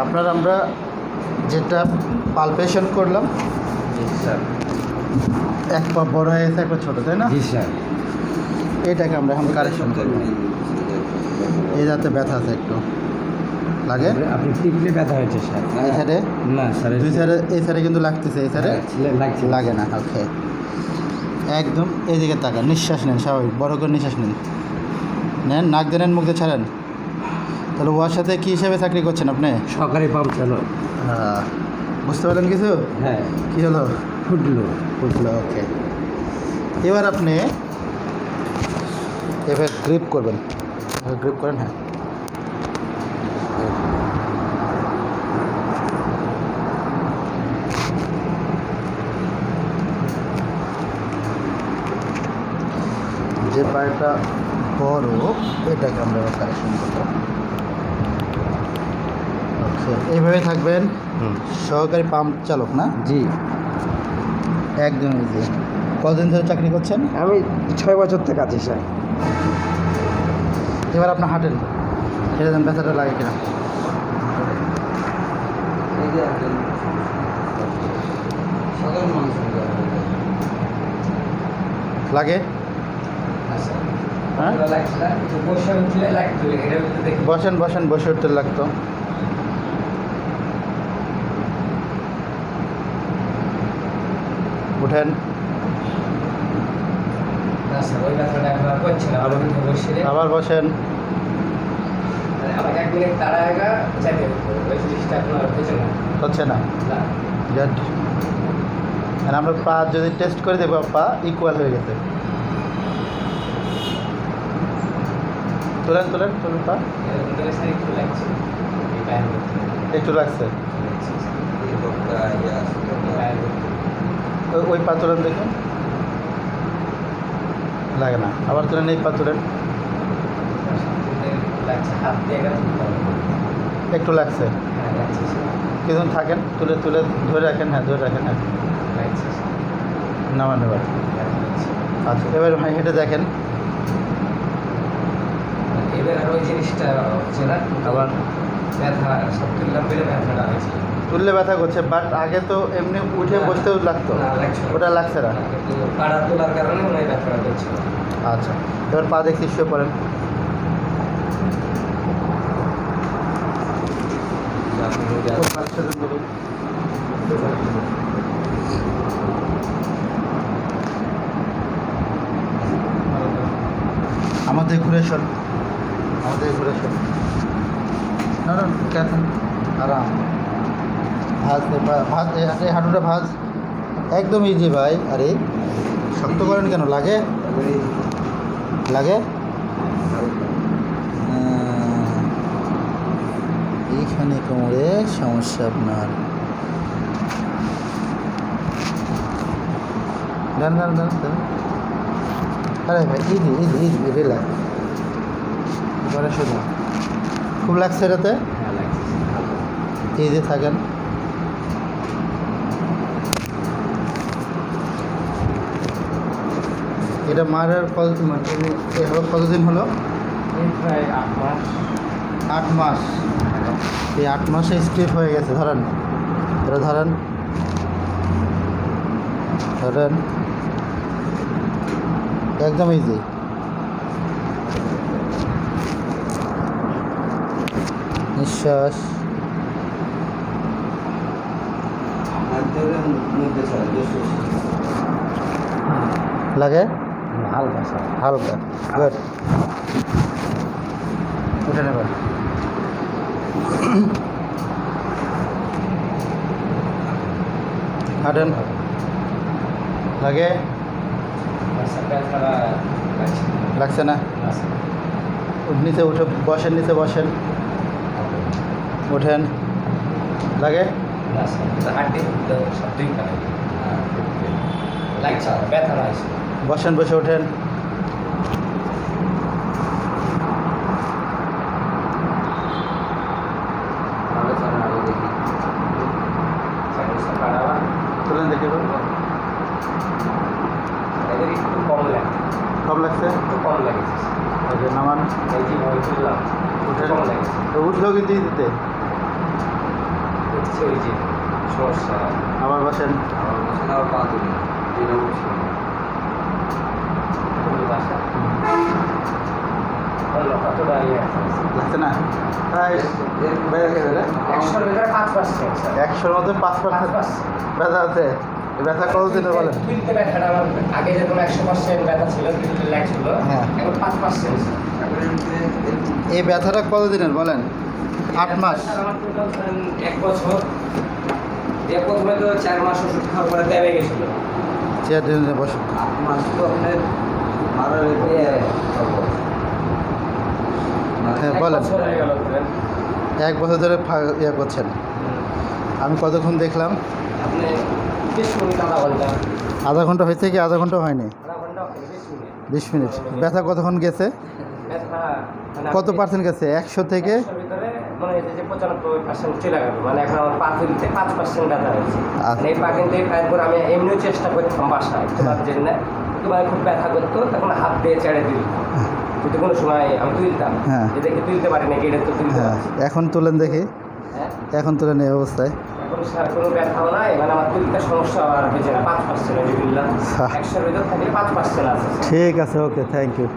আপনার আমরা যেটা পালপেশন করলাম জি স্যার। এক পা বড় হয়ে গেছে, এক পা ছোটো, তাই না? জি স্যার। এটাকে আমরা এখন কারেকশন করব। এই যাতে ব্যথা আছে একটু লাগে। আপনি টিপলে ব্যথা হয়েছে স্যার। এই সাইডে না স্যার, দুই সাইডে, এই সাইডে কিন্তু লাগতেছে, এই সাইডে লাগছে লাগে না। ওকে, একদম এইদিকে তাকান, নিঃশ্বাস নেন স্বাভাবিক, বড় করে নিঃশ্বাস নেন, নেন, নাক দিয়ে নেন, মুখ দিয়ে ছাড়েন। তাহলে ওর সাথে কী হিসেবে চাকরি করছেন আপনি? সরকারি পাম্প চালক। হ্যাঁ, বুঝতে পারলেন কিছু? হ্যাঁ। কী হলো? ফুটলো। ওকে, এবার আপনি এবার গ্রিপ করবেন, গ্রিপ করেন। হ্যাঁ, যে পায়টা বড় এটাকে আমরা কারেকশন করবো। আচ্ছা, এইভাবে থাকবেন। সহকারী পাম্প চালক না? জি। একদম ইজি। কতদিন ধরে চাকরি করছেন? আমি 6 বছর থেকে আছি স্যার। এবার আপনার হাঁটেন, এটা দেন, ব্যথাটা লাগে কিনা। লাগে? হ্যাঁ, বসেন বসেন, বসে উঠতে লাগতো। উঠেন, আবার বসেন। হচ্ছে না? গুড। আর আমরা পা যদি টেস্ট করে দেবো, পা ইকুয়াল হয়ে গেছে। তোলেন তোলেন তোলেন, পা একটু লাগছে। ওই পা তোলেন, দেখুন লাগে না। আবার তোলেন, এই পা তোলেন, একটু লাগছে। কিছুক্ষণ থাকেন, তুলে তুলে ধরে রাখেন। হ্যাঁ, ধরে রাখেন। হ্যাঁ, নামান এবার। আচ্ছা, এবার ভাই হেঁটে দেখেন। আবার তুললে ব্যথা করছে, বাট আগে তো এমনি উঠে বসতেও লাগতো, ওটা লাগছে না। আচ্ছা, এবার পা দেখছি, শুয়ে পড়েন। আমাদের ঘুরে শোন, আমাদের ঘুরে শোন। না না, কেন আরাম। ভাজ ভাজ, এই হাঁটুটা ভাজ। একদম ইজি ভাই। আরে শক্ত করেন কেন? লাগে লাগে। এইখানে কোমরে সমস্যা আপনার। ডান ডান ডান ডান। আরে ভাই, ইজি ইজি ইজি, রিল্যাক্স। এবারে শুনুন, খুব লাগছে এটাতে? ইজি থাকেন। এটা মারার কতদিন হলো? প্রায় 8 মাস। 8 মাস। এই 8 মাসে স্ট্রিপ হয়ে গেছে। ধরেন, এটা ধরেন ধরেন, একদম ইজি। নিঃশ্বাস লাগে হালকা স্যার। হালকা। গুড। উঠে নেবেন। হাঁটেন। লাগে? লাগছে না? নিচে উঠে বসেন, নিচে বসেন, ওঠেন। লাগে? বসেন, বসে ওঠেন। তুলেন দেখি। কম লাগছে? ওকে, নামান। উঠেন। তো উঠলেও কিন্তু দিতে হচ্ছে ওই যে সমস্যা। আবার বসেন। আমার বসে আবার পা তুলি যেটা উঠছে না। ওই বাসা বললো কতটা ইয়ে আছে লাগছে না? তাই ব্যথা খেয়ে দেয়? 100 ভিতরে 5% স্যার 100-র মধ্যে 5% 5%। ব্যথা আছে। এই ব্যথা কতদিনে বলেন? তুলতে ব্যথাটা আমার আগে যেরকম 100% ব্যথা ছিল, তুলতে লাগছিল, হ্যাঁ। এখন 5% স্যার। তারপরে এই ব্যথাটা কতদিনের বলেন? 8 মাস। স্যার আমার টোটাল ধরেন 1 বছর। এর প্রথমে তো 4 মাস ওষুধ খাওয়ার পরে দেবে গেছিল। চেয়ার টেনে বসুন। 8 মাস তো আপনার মারার হ্যাঁ, 1 বলেন। বছর হয়ে গেল ধরেন। 1 বছর ধরে ইয়ে করছেন। আমি কতক্ষণ দেখলাম? আপনি 20 মিনিট আধা ঘন্টা, আধা ঘন্টা হয়েছে কি আধা ঘন্টা হয়নি? আধা ঘন্টা 20 মিনিট 20 মিনিট। ব্যথা কতক্ষণ গেছে? ব্যথা মানে কত পার্সেন্ট গেছে? 100 থেকে 100 ভিতরে মনে হয়েছে যে 95% চলে গেল। মানে এখন আমার পা তুলতে 5% ব্যথা হয়েছে। আচ্ছা। মানে এই পা কিন্তু এই পায়ের পর আমি এমনিও চেষ্টা করতাম বাসায় তোমার জন্য, কিন্তু মানে খুব ব্যথা করতো, তখন হাত দিয়ে ছেড়ে দিই, কিন্তু কোনো সময় আমি তুলতাম, হ্যাঁ। যে দেখে তুলতে পারি না, এটা তো তুলতে হ্যাঁ, পারছি। এখন তুলেন দেখি। হ্যাঁ, এখন তুলেন এই অবস্থায়। এখন স্যার কোনো ব্যথাও নাই, মানে আমার তুলতে সমস্যা আর হয়েছে না। 5% 100-র ভিতর থাকলে 5% আছে স্যার। ঠিক আছে, ওকে, থ্যাংক ইউ।